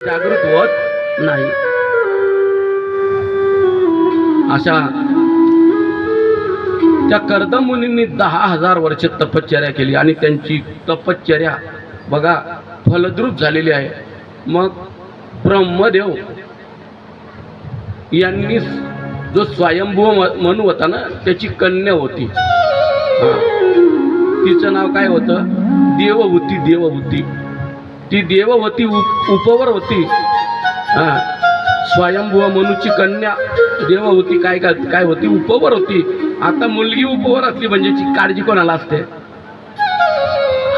जागृत होत नाही. अशा त्या कर्दम मुनींनी 10,000 वर्ष तपश्चर्या केली आणि त्यांची तपश्चर्या बघा फलद्रूप झालेली आहे. मग ब्रह्मदेव यांनी जो स्वयंभू मनू होता ना त्याची कन्या होती. तिचं नाव काय होतं? देवहूती. देवहूती ती देवहूती उपवर होती. स्वयंभू मनूची कन्या देवहूती काय काय होती? उपवर होती. आता मुलगी उपवर असली म्हणजे काळजी कोणाला असते?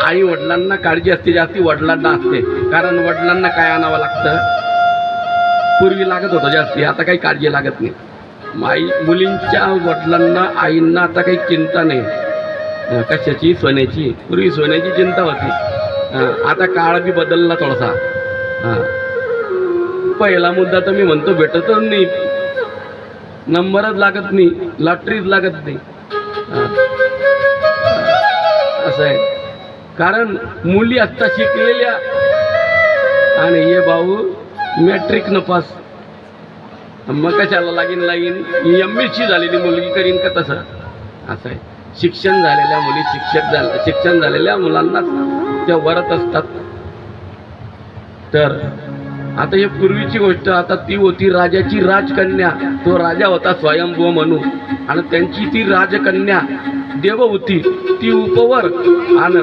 आई वडिलांना काळजी असते, जास्ती वडिलांना असते. कारण वडिलांना काय आणावं लागतं? पूर्वी लागत होतं जास्ती, आता काही काळजी लागत नाही. मुलींच्या वडिलांना आईंना आता काही चिंता नाही. कशाची? सोन्याची. पूर्वी सोन्याची चिंता होती. आता काळ बी बदलला थोडासा. पहिला मुद्दा तर मी म्हणतो भेटतच नाही, नंबरच लागत नाही, लॉटरीच लागत नाही. असं आहे. कारण मुली आत्ता शिकलेल्या आणि हे भाऊ मॅट्रिक न पास. मग कशाला लागीन MSc झालेली मुलगी करीन का तसं? असं आहे. शिक्षण झालेल्या मुली शिक्षण झालेल्या मुलांना त्या वरत असतात. तर आता हे पूर्वीची गोष्ट. आता ती होती राजाची राजकन्या. तो राजा होता स्वयंभू मनू आणि त्यांची ती राजकन्या देवहूती ती उपवर. आणि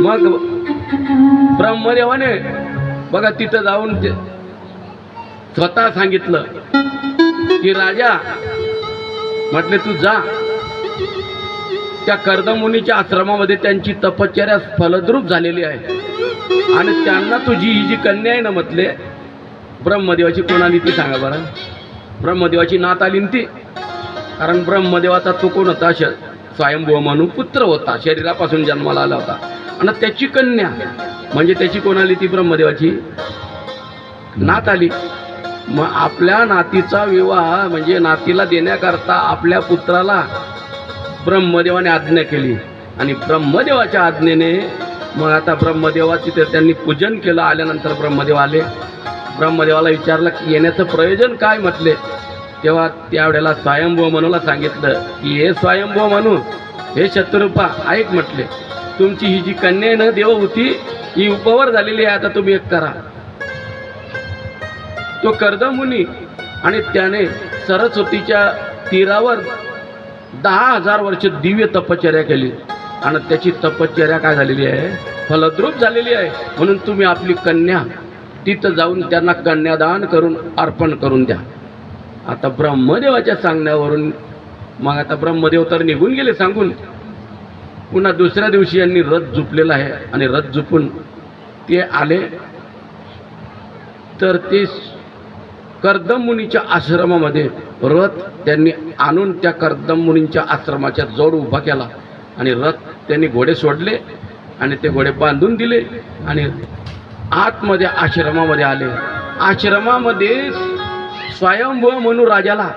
मग ब्रह्मदेवाने बघा तिथं जाऊन स्वतः सांगितलं की राजा म्हटले तू जा त्या कर्दम मुनीच्या आश्रमामध्ये. त्यांची तपश्चर्या फलद्रूप झालेली आहे आणि त्यांना तुझी ही जी कन्या आहे ना म्हटले ब्रह्मदेवाची कोण आली ती सांगा बरं. ब्रह्मदेवाची नात आली ती. कारण ब्रह्मदेवाचा तो कोण होता? स्वयंभू मनू पुत्र होता, शरीरापासून जन्माला आला होता. आणि त्याची कन्या म्हणजे त्याची कोण आली? ती ब्रह्मदेवाची नात आली. मग आपल्या नातीचा विवाह म्हणजे नातीला देण्याकरता आपल्या पुत्राला ब्रह्मदेवाने आज्ञा केली. आणि ब्रह्मदेवाच्या आज्ञेने मग आता ब्रह्मदेवाची तर त्यांनी पूजन केलं. आल्यानंतर ब्रह्मदेव आले. ब्रह्मदेवाला विचारलं की येण्याचं प्रयोजन काय म्हटले. तेव्हा त्यावेळेला स्वयंभू मनूला सांगितलं की हे स्वयंभू मनू, हे शत्रुपा ऐक म्हटले, तुमची ही जी कन्या आहे ना देवहूती ही उपवर झालेली आहे. आता तुम्ही एक करा. तो कर्दम मुनी आणि त्याने सरस्वतीच्या तीरावर 10,000 वर्ष दिव्य तपश्चर्या केली आणि त्याची तपश्चर्या काय झालेली आहे? फलद्रूप झालेली आहे. म्हणून तुम्ही आपली कन्या तिथं जाऊन त्यांना कन्यादान करून अर्पण करून द्या. आता ब्रह्मदेवाच्या सांगण्यावरून मग आता ब्रह्मदेव तर निघून गेले सांगून. पुन्हा दुसऱ्या दिवशी यांनी रथ झुपलेला आहे आणि रथ झुपून ते आले. तर ते कर्दम मुनीच्या आश्रमामध्ये रथ त्यांनी आणून त्या कर्दम मुनींच्या आश्रमाच्या जवळ उभा केला आणि रथ त्यांनी घोडे सोडले आणि ते घोडे बांधून दिले आणि आतमध्ये आश्रमामध्ये आले. आश्रमामध्ये स्वयंभू मनू राजाला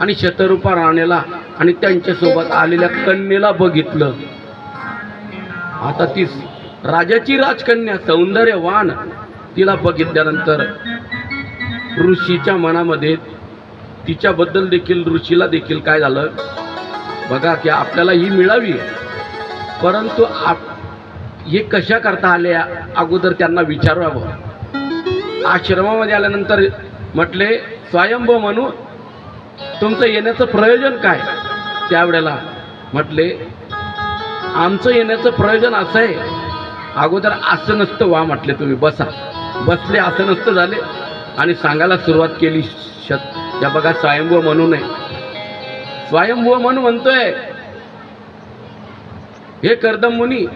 आणि शतरूपा राणीला आणि त्यांच्यासोबत आलेल्या कन्येला बघितलं. आता ती राजाची राजकन्या सौंदर्यवान, तिला बघितल्यानंतर ऋषीच्या मनामध्ये तिच्याबद्दल देखील ऋषीला देखील काय झालं बघा की आपल्याला ही मिळावी, परंतु हे कशा करता आले अगोदर त्यांना विचारावं. आश्रमामध्ये आल्यानंतर म्हटले स्वयंभू मनू तुमचं येण्याचं प्रयोजन काय? त्यावेळेला म्हटले आमचं येण्याचं प्रयोजन असं आहे. अगोदर असं नसतं वा म्हटले, तुम्ही बसा. बसले, असं नसतं झाले आणि सांगायला सुरुवात केली. त्या बघा स्वयंभू मनू नाही, स्वयंभू मनू म्हणतोय हे कर्दम मुनी,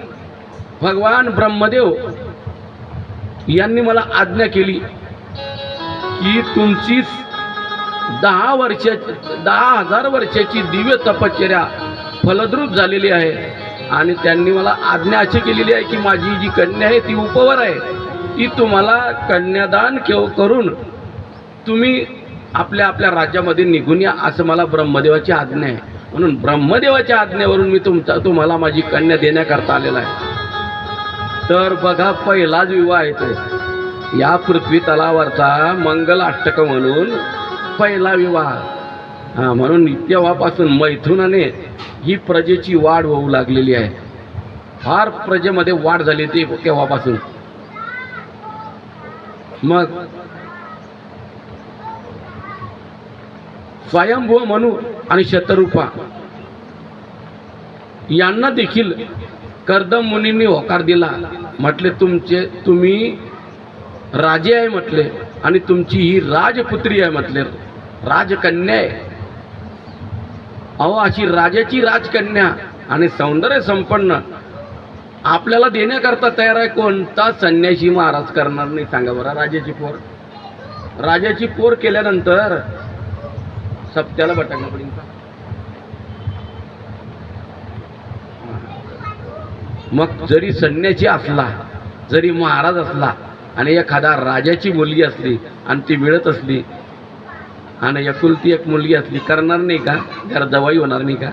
भगवान ब्रह्मदेव यांनी मला आज्ञा केली की तुमची 10,000 वर्षाची दिव्य तपश्चर्या फलद्रूप झालेली आहे आणि त्यांनी मला आज्ञा अशी केलेली आहे की माझी जी कन्या आहे ती उपवर आहे, ती तुम्हाला कन्यादान करून तुम्ही आपल्या आपल्या राज्यामध्ये निघून या, असं मला ब्रह्मदेवाची आज्ञा आहे. म्हणून ब्रह्मदेवाच्या आज्ञेवरून मी तुम्हाला माझी कन्या देण्याकरता आलेला आहे. तर बघा पहिलाच विवाह येतो या पृथ्वी तलावरचा मंगल अष्टक म्हणून पहिला विवाह. म्हणून तेव्हापासून मैथुनाने ही प्रजेची वाढ होऊ लागलेली आहे. फार प्रजेमध्ये वाढ झाली ती तेव्हापासून. मग स्वयंभू मनू आणि शतरूपा यांना देखील कर्दम मुनींनी होकार दिला. म्हटले तुम्ही राजे आहे म्हटले, आणि तुमची ही राजपुत्री आहे म्हटले, राजकन्या आहे. अहो अशी राजाची राजकन्या आणि सौंदर्य संपन्न आपल्याला देण्याकरता तयार आहे. कोणता संन्यासी महाराज करणार नाही सांगा बरं. राजाची पोर, राजाची पोर केल्यानंतर सप्त्याला भटकणं पडेल का? मग जरी संन्यासी असला, जरी महाराज असला आणि एखादा राजाची मुलगी असली आणि ती मिळत असली आणि एकुलती एक मुलगी असली, करणार नाही का? जरा जवाई होणार नाही का?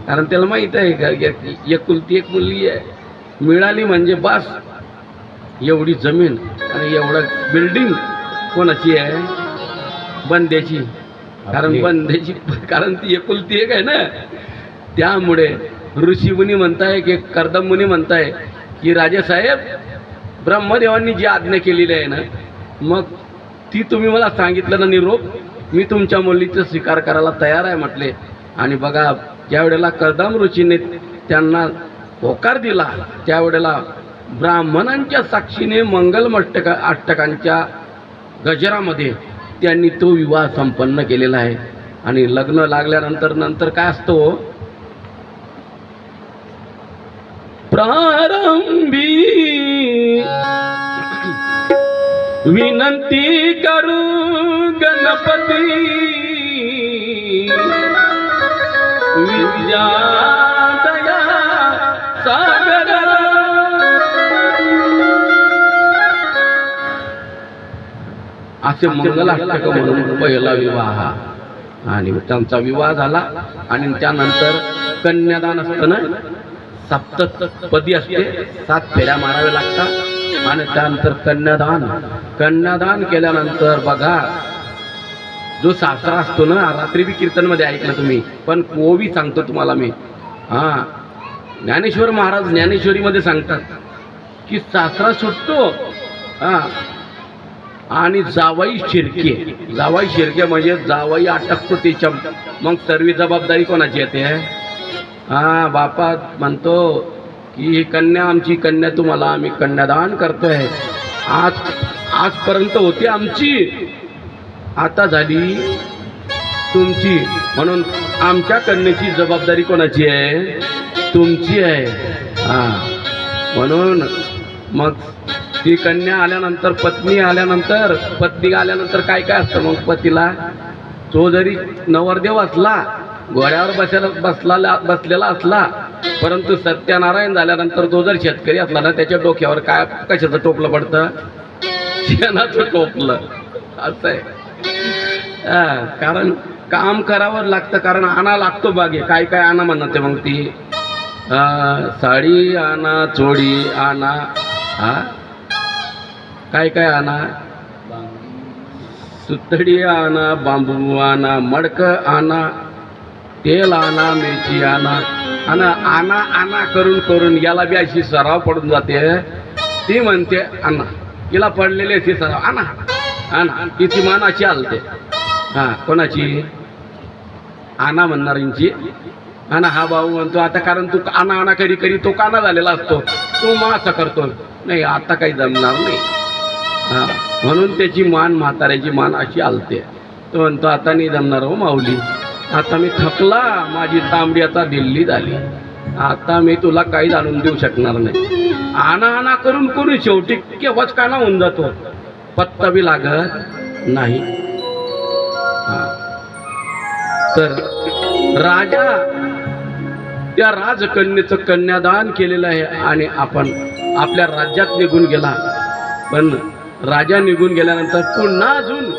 कारण त्याला माहित आहे का एकुलती एक मुलगी आहे, मिळाली म्हणजे बस एवढी जमीन आणि एवढं बिल्डिंग कोणाची आहे? बंद्याची. कारण बंद्याची, कारण ती एकुलती एक आहे ना. त्यामुळे ऋषीमुनी म्हणताय की कर्दम मुनी म्हणताय की राजेसाहेब, ब्रह्मदेवांनी जी आज्ञा केलेली आहे ना, मग ती तुम्ही मला सांगितलं ना निरोप, मी तुमच्या मुलीचा स्वीकार करायला तयार आहे म्हटले. आणि बघा ज्यावेळेला कर्दम ऋषीने त्यांना होकार दिला त्यावेळेला ब्राह्मणांच्या साक्षीने मंगल अष्टकांच्या गजरामध्ये त्यांनी तो विवाह संपन्न केलेला आहे. आणि लग्न लागल्यानंतर काय असतो? प्रारंभी विनंती करू गणपती, विद्या दया सागर. असे मंगल अष्टक म्हणून पहिला विवाह. आणि त्यांचा विवाह झाला आणि त्यानंतर कन्यादान असतं ना, सप्तपदी असते, 7 फेऱ्या माराव्या लागतात. आणि त्यानंतर कन्यादान केल्यानंतर बघा जो सासरा असतो ना, रात्री बी कीर्तन मध्ये ऐकलं तुम्ही, पण कोवी सांगतो तुम्हाला मी. ज्ञानेश्वर महाराज ज्ञानेश्वरीमध्ये सांगतात की सासरा सुटतो आणि जावाई शिरके म्हणजे जावाई अटकतो त्याच्या. मग सर्व जबाबदारी कोणाची येते? बापा म्हणतो की ही कन्या आमची कन्या, तुम्हाला आम्ही कन्यादान करतोय. आजपर्यंत होती आमची, आता झाली तुमची. म्हणून आमच्या कन्याची जबाबदारी कोणाची आहे? तुमची आहे. म्हणून मग ती कन्या आल्यानंतर पत्नी आल्यानंतर काय काय असतं? मग पतीला, तो जरी नवरदेव असला, घोड्यावर बसलेला असला, परंतु सत्यनारायण झाल्यानंतर तो जर शेतकरी असला ना, त्याच्या डोक्यावर काय कशाचं टोपलं पडतं? शेणाचं टोपलं. असं आहे. कारण काम करावं लागतं, कारण आणा लागतो बागे. काय काय आणा म्हणते मग ती? साडी आणा, चोळी आणा, काय काय आणा, सुतडी आणा, बांबू आणा, मडक आणा, तेल आणा, मिरची आणा. आणा आणा करून याला बी अशी सराव पडून जाते. ती म्हणते आणा, तिला पडलेली अशी सराव, आणा तिची मान अशी हलते. कोणाची? आणा म्हणणारींची. हा भाऊ म्हणतो आता, कारण तू आणा करी तो काना झालेला असतो, तो मग असं करतो, नाही आता काही जमणार नाही. म्हणून त्याची मान, म्हाताऱ्याची मान अशी हलते. तो म्हणतो आता नाही जमणार हो माऊली, आता मी थकला, माझी तांबडी आता दिल्ली झाली, आता मी तुला काही जाणून देऊ शकणार नाही. आणा करून शेवटी केव्हाच काना होऊन जातो, पत्ता बी लागत नाही. तर राजा त्या राजकन्येचं कन्यादान केलेलं आहे आणि आपण आपल्या राज्यात निघून गेला. पण राजा निघून गेल्यानंतर पुन्हा अजून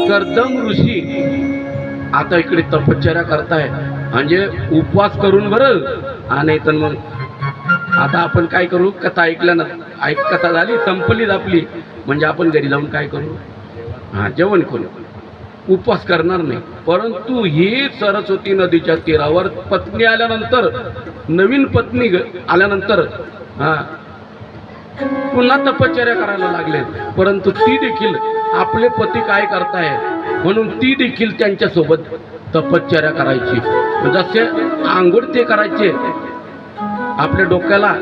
कर्दम ऋषी आता इकडे तपश्चर्या करताय, म्हणजे उपवास करून बरं. आणि तर मग आता आपण काय करू? कथा ऐकल्यानं कथा झाली, संपलीच आपली. म्हणजे आपण घरी जाऊन काय करू? हां, जेवण करू, उपवास करणार नाही. परंतु ही सरस्वती नदीच्या तीरावर पत्नी आल्यानंतर, नवीन पत्नी आल्यानंतर हां पुन्हा तपश्चर्या करायला लागले. परंतु ती देखील आपले पती काय करताय म्हणून ती देखील त्यांच्यासोबत तपश्चर्या करायची. जसे आंघोळ ते करायचे, आपल्या डोक्याला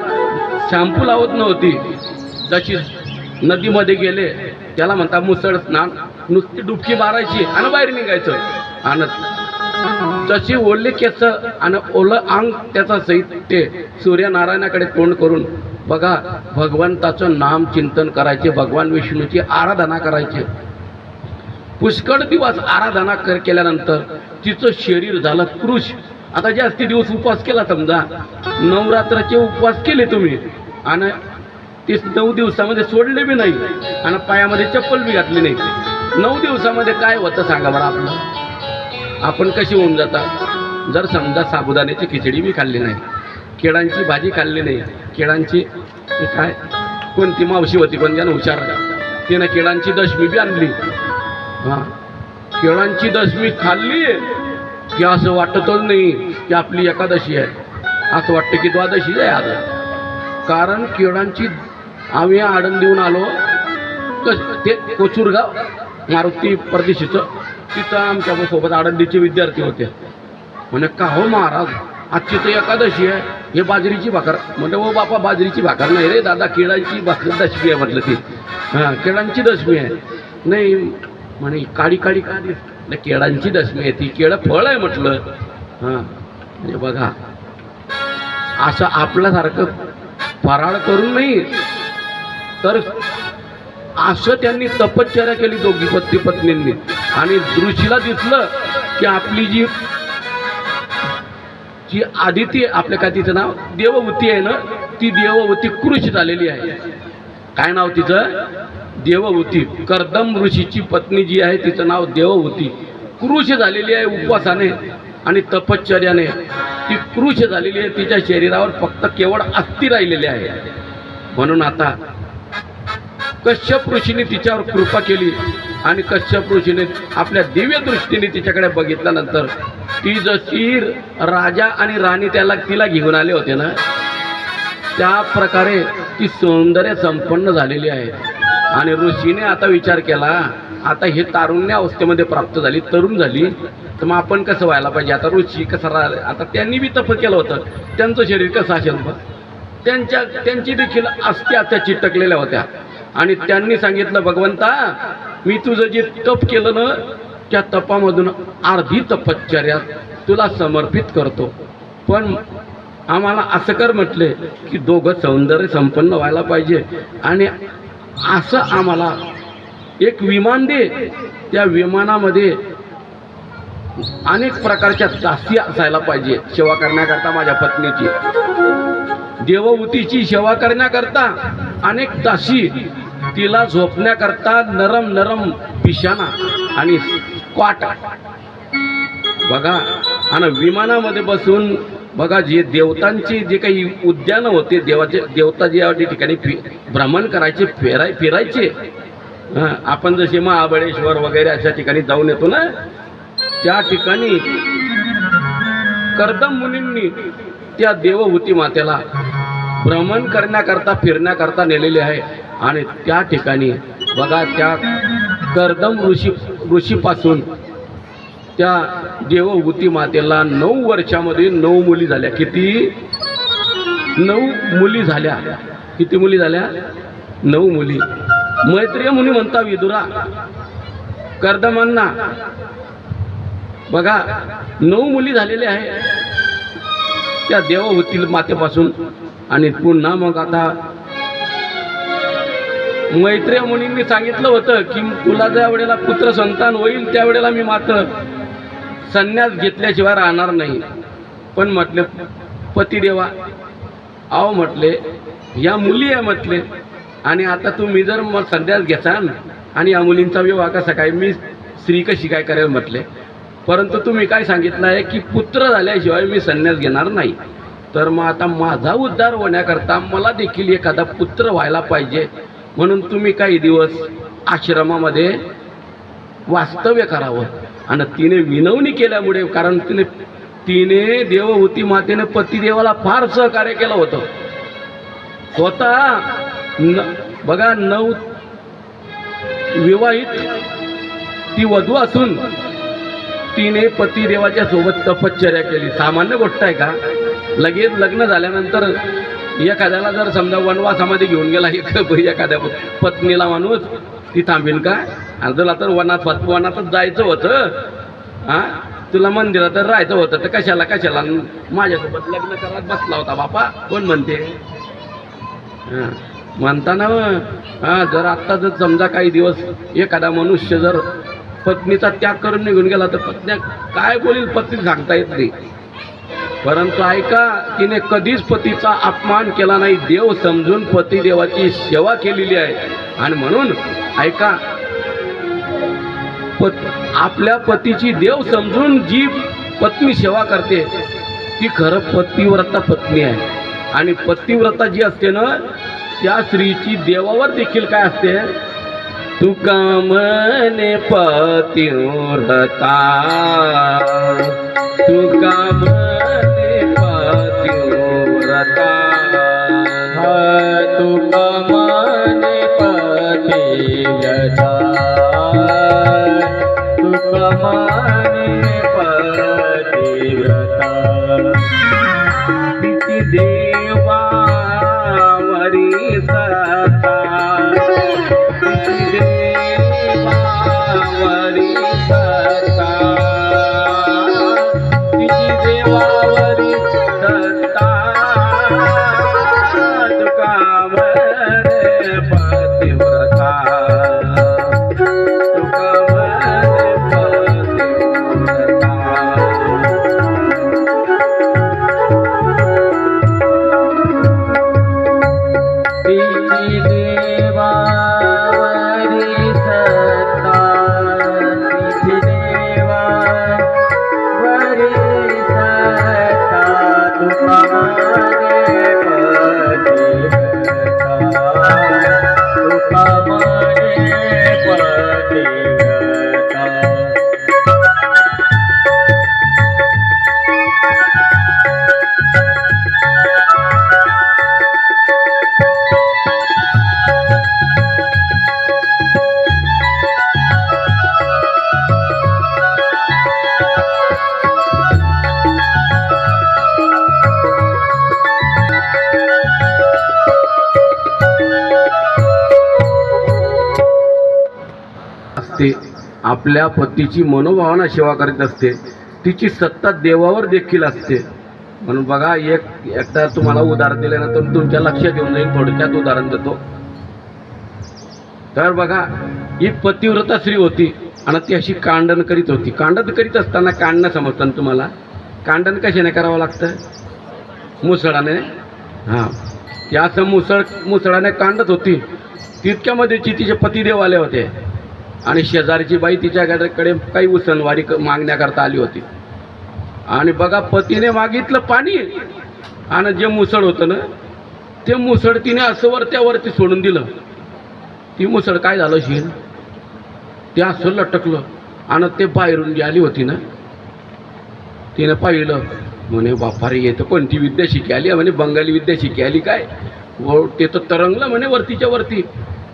शॅम्पू लावत नव्हती, जशी नदीमध्ये गेले त्याला म्हणतात मुसळ स्नान, नुसती डुबकी मारायची आणि बाहेर निघायचं. आणि तशी ओढले केस आणि ओलं अंग त्याचा सहित ते सूर्यनारायणाकडे तोंड करून बघा भगवंताचं नाम चिंतन करायचे, भगवान विष्णूची आराधना करायचे. पुष्कळ दिवस आराधना केल्यानंतर तिचं शरीर झालं कृश. आता जास्ती दिवस उपवास केला, समजा नवरात्राचे उपवास केले तुम्ही आणि ते 9 दिवसामध्ये सोडले बी नाही आणि पायामध्ये चप्पल बी घातली नाही, 9 दिवसामध्ये काय होतं सांगा बरं आपलं? आपण कशी होऊन जाता? जर समजा साबुदाण्याची खिचडी बी खाल्ली नाही, केळांची भाजी खाल्ली नाही, केळांची काय कोणती मावशी होती पण त्यानं हुशार तिनं केळांची दशमी बी आणली. हां, केळांची दशमी खाल्ली की असं वाटतच नाही की आपली एकादशी आहे, असं वाटतं की द्वादशी आहे आज. कारण केळांची आम्ही आडण देऊन आलो ते कोचूरगाव मारुती परदेशीचं, तिथं आमच्यासोबत आडंदीचे विद्यार्थी होते. म्हणे का हो महाराज आजची तर एकादशी आहे, हे बाजरीची भाकर. म्हणजे हो बापा बाजरीची भाकर नाही रे दादा, केळांची भाकर दशमी आहे म्हटलं ती. हां, केळांची दशमी आहे. नाही म्हणे काळी काळी का दिसते? केळांची दशमी आहे, ती केळं फळ आहे म्हटलं. हां, म्हणजे बघा असं आपल्यासारखं फराळ करून नाही तर असं त्यांनी तपश्चर्या केली दोघी पती पत्नींनी. आणि ऋषीला दिसलं की आपली जी आदिती आपल्या का तिचं नाव देवहूती आहे ना, ती देवहूती कृश झालेली आहे. काय नाव तिचं? देवहूती. कर्दम ऋषीची पत्नी जी आहे तिचं नाव देवहूती, कृश झालेली आहे उपवासाने आणि तपश्चर्याने. ती कृश झालेली आहे, तिच्या शरीरावर फक्त केवळ अस्थि राहिलेली आहे. म्हणून आता कश्यप ऋषीने तिच्यावर कृपा केली आणि कश्यप ऋषीने आपल्या दिव्य दृष्टीने तिच्याकडे बघितल्यानंतर ती जशी राजा आणि राणी तिला घेऊन आले होते ना, त्या प्रकारे ती सौंदर्य संपन्न झालेली आहे. आणि ऋषीने आता विचार केला, आता हे तारुण्य अवस्थेमध्ये प्राप्त झाली, तरुण झाली, तर मग आपण कसं व्हायला पाहिजे? आता ऋषी कसं राहिलं? आता त्यांनी बी तप केलं होतं, त्यांचं शरीर कसं असेल? त्यांची देखील अस्थी आता चिटकलेल्या होत्या. आणि त्यांनी सांगितलं, भगवंता मी तुझं जे तप केलं ना, त्या तपामधून अर्धी तपश्चर्या तुला समर्पित करतो, पण आम्हाला असं कर म्हटले की दोघं सौंदर्य संपन्न व्हायला पाहिजे आणि असं आम्हाला एक विमान दे, त्या विमानामध्ये अनेक प्रकारच्या दासी असायला पाहिजे सेवा करण्याकरता. माझ्या पत्नीची देवहूतीची सेवा करण्याकरता अनेक दासी, तिला झोपण्याकरता नरम नरम बिछाना आणि क्वाट बघा. आणि विमानामध्ये बसून बघा जे देवतांची जे काही उद्यानं होते, देवता जे ठिकाणी भ्रमण करायचे, फिरायचे. आपण जसे महाबळेश्वर वगैरे अशा ठिकाणी जाऊन येतो ना, त्या ठिकाणी कर्दम मुनींनी त्या देवहूती मातेला भ्रमण करण्याकरता फिरण्याकरता नेलेले आहे. आणि त्या ठिकाणी बघा त्या कर्दम ऋषीपासून त्या देवहूती मातेला 9 वर्षामध्ये 9 मुली झाल्या. किती? 9 मुली झाल्या. किती मुली झाल्या? 9 मुली. मैत्रेय मुनी म्हणता विदुरा कर्दमांना बघा 9 मुली झालेल्या आहे त्या देवहूती मातेपासून. आणि पुन्हा मग आता मैत्रेय मुनींनी सांगितलं होतं की तुला ज्या वेळेला पुत्र संतान होईल त्यावेळेला मी मात्र संन्यास घेतल्याशिवाय राहणार नाही. पण म्हटले पतिदेवा आहो म्हटले या मुली आहे म्हटले, आणि आता तुम्ही जर मग संन्यास घेसाल आणि या मुलींचा विवाह कसा काय, मी स्त्री कशी काय करेल म्हटले. परंतु तुम्ही काय सांगितलं आहे की पुत्र झाल्याशिवाय मी संन्यास घेणार नाही. तर मग आता माझा उद्धार होण्याकरता मला देखील एखादा पुत्र व्हायला पाहिजे. म्हणून तुम्ही काही दिवस आश्रमामध्ये वास्तव्य करावं. आणि तिने विनवणी केल्यामुळे, कारण तिने देवहूती मातेने पतिदेवाला फार सहकार्य केलं होतं. स्वतः बघा विवाहित ती वधू असून तिने पतिदेवाच्या सोबत तपश्चर्या केली. सामान्य गोष्ट आहे का? लगेच लग्न झाल्यानंतर एखाद्याला जर समजा वनवासामध्ये घेऊन गेला एखाद्या पत्नीला माणूस, ती थांबेल का? आणि जर आता वनातच जायचं होतं, हां तुला मंदिरात राहायचं होतं, तर कशाला माझ्यासोबत लग्न करायला बसला होता बापा, कोण म्हणते? हां म्हणताना हां जर आत्ता जर समजा काही दिवस एखादा मनुष्य जर पत्नीचा त्याग करून निघून गेला तर पत्नी काय बोलील पत्नी सांगता येत नाही. परंतु ऐका, तिने कधीच पतीचा अपमान केला नाही. देव समजून पतिदेवाची सेवा केलेली आहे. आणि म्हणून ऐका, आपल्या पतीची देव समजून जी पत्नी सेवा करते ती खरं पतिव्रता पत्नी आहे. आणि पतिव्रता जी असते ना, त्या स्त्रीची देवावर देखील काय असते? तुका म्हणे पतिव्रता, तुका म्हणे पतिव्रता, तुका म्हणे पतिव्रता, तुका म्हणे पतिव्रता, तिची देवावरी सत्ता, तिची देवावरी सत्ता, तिची देवावरी सत्ता, तुका म्हणे पतिव्रता, तुका म्हणे पतिव्रता. तिची देवावरी सत्ता, तिची देवावरी सत्ता, तुका म्हणे पतिव्रता, तुका म्हणे पतिव्रता. असते, आपल्या पतीची मनोभावना सेवा करीत असते, तिची सत्ता देवावर देखील असते. म्हणून बघा, एकदा तुम्हाला उदाहरण दिल्यानंतर तुमच्या लक्षात येऊन जाईल. थोडक्यात उदाहरण देतो. तर बघा, ही पतिव्रता स्त्री होती आणि ती अशी कांडण करीत होती. कांडण करीत असताना कांडणं समजतं ना तुम्हाला? कांडण कशाने करावं लागतं? मुसळाने. हां, त्या असं मुसळाने कांडत होती. तितक्यामध्ये तिचे पतिदेव आले होते आणि शेजारची बाई तिच्याकडे काही उसनवारी मागण्याकरता आली होती. आणि बघा, पतीने मागितलं पाणी, आणि जे मुसळ होतं ना, ते मुसळ तिने असं वरती सोडून दिलं. ती मुसळ काय झालं शील, ते असं लटकलं. आणि ते बाहेरून जी आली होती ना, तिने पाहिलं, म्हणे बापा रे, येतं कोणती विद्या शिकी आली? म्हणे बंगाली विद्या शिकी आली काय? ते तर तरंगलं म्हणे वरतीच्या वरती.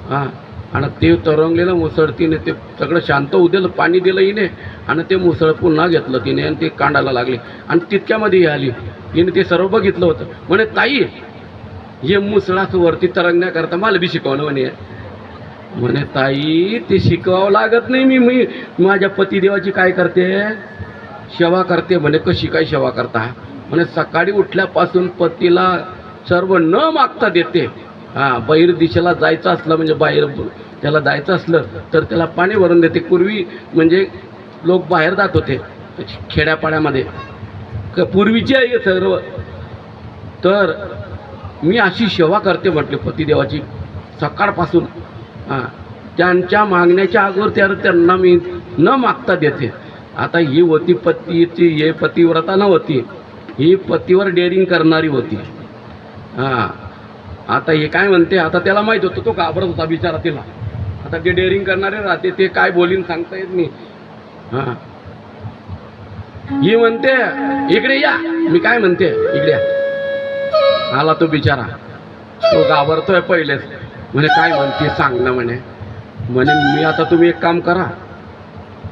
हां, आणि ते तरंगलेलं मुसळ तिने ते सगळं शांत होऊ दिलं, पाणी दिलं हिने, आणि ते मुसळ पुन्हा घेतलं तिने आणि ते कांडाला लागले. आणि तितक्यामध्ये ही आली, हिने ते सर्व बघितलं होतं. म्हणे ताई, हे मुसळाचं वरती तरंगण्याकरता मला बी शिकवलं म्हणे. म्हणे ताई, ते शिकवावं लागत नाही. मी माझ्या पतिदेवाची काय करते? सेवा करते. म्हणे कशी काय सेवा करता? म्हणे सकाळी उठल्यापासून पतीला सर्व न मागता देते. हां, बाहेर दिशेला जायचं असलं, म्हणजे बाहेर त्याला जायचं असलं तर त्याला पाणी भरून देते. पूर्वी म्हणजे लोक बाहेर जात होते खेड्यापाड्यामध्ये, पूर्वीची आहे सर्व. तर मी अशी सेवा करते म्हटले पतिदेवाची सकाळपासून. हां, त्यांच्या मागण्याच्या अगोदर त्यांना मी न मागता देते. आता ही होती पतीची, हे पतिव्रता नव्हती, ही पतीवर डेअरिंग करणारी होती. हां, आता हे काय म्हणते, आता त्याला माहित होतं, तो घाबरत होता बिचारा तिला. आता ते डेअरिंग करणारे राहते, ते काय बोलीन सांगता येत नाही. हा, ही म्हणते इकडे या, मी काय म्हणते इकडे या. आला तो बिचारा, तो घाबरतोय पहिलेच. म्हणे काय म्हणते सांग ना. म्हणे मी आता, तुम्ही एक काम करा,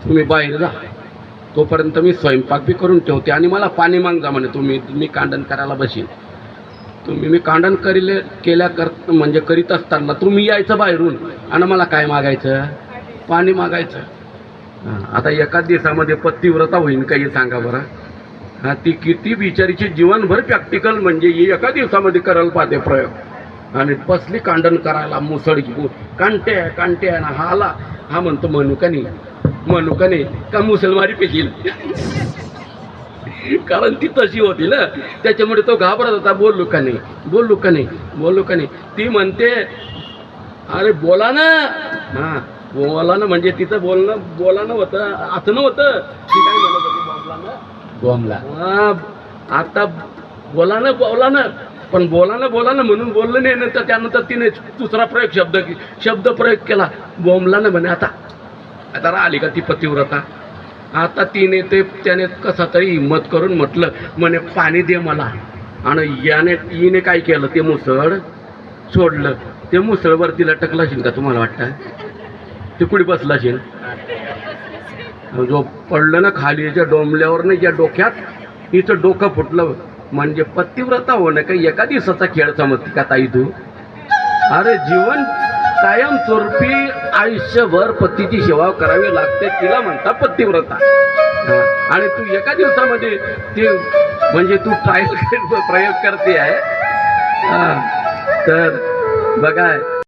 तुम्ही बाहेर जा, तोपर्यंत मी स्वयंपाक बी करून ठेवते आणि मला पाणी माग जा. म्हणे मी कांडण करायला बसीन. मी कांडण म्हणजे करीत असताना तुम्ही यायचं बाहेरून आणि मला काय मागायचं, पाणी मागायचं. आता एका दिवसामध्ये पतिव्रता होईन काही सांगा बरं. हा, ती किती बिचारीची जीवनभर प्रॅक्टिकल म्हणजे एका दिवसामध्ये करायला पाहते प्रयोग. आणि बसली कांडण करायला, मुसळ कांटे ना. हा आला, हा म्हणतो मनुकाने का मुसलमारी पेशील. कारण ती तशी होती ना, त्याच्यामुळे तो घाबरत होता. बोललो का नाही. ती म्हणते अरे बोला ना. हा, बोला ना म्हणजे तिचं बोलानं होतं, असं नव्हतं. ती काय म्हणत होती, बोमला. हा, आता बोला ना, पण बोला ना म्हणून बोललं नाही. नंतर त्यानंतर तिने दुसरा शब्द प्रयोग केला, बोमला ना. म्हणे आता राहिली का ती पतिव्रता. आता त्याने कसा तरी हिंमत करून म्हणे पाणी दे मला. आणि हिने काय केलं, ते मुसळ सोडलं. ते मुसळवर तिला टकला असेल का तुम्हाला वाटतं? ते कुठे बसला असेल, जो पडलं ना खाली याच्या डोंबल्यावर नाही, या डोक्यात हिचं डोकं फुटलं. म्हणजे पतिव्रता होणं काही एका दिवसाचा खेळ समजते का ताई तू? अरे जीवन कायमस्वरूपी आयुष्यभर पतीची सेवा करावी लागते, तिला म्हणता पतिव्रता. आणि तू एका दिवसामध्ये ते म्हणजे तू प्रयोग करते आहे. तर बघा.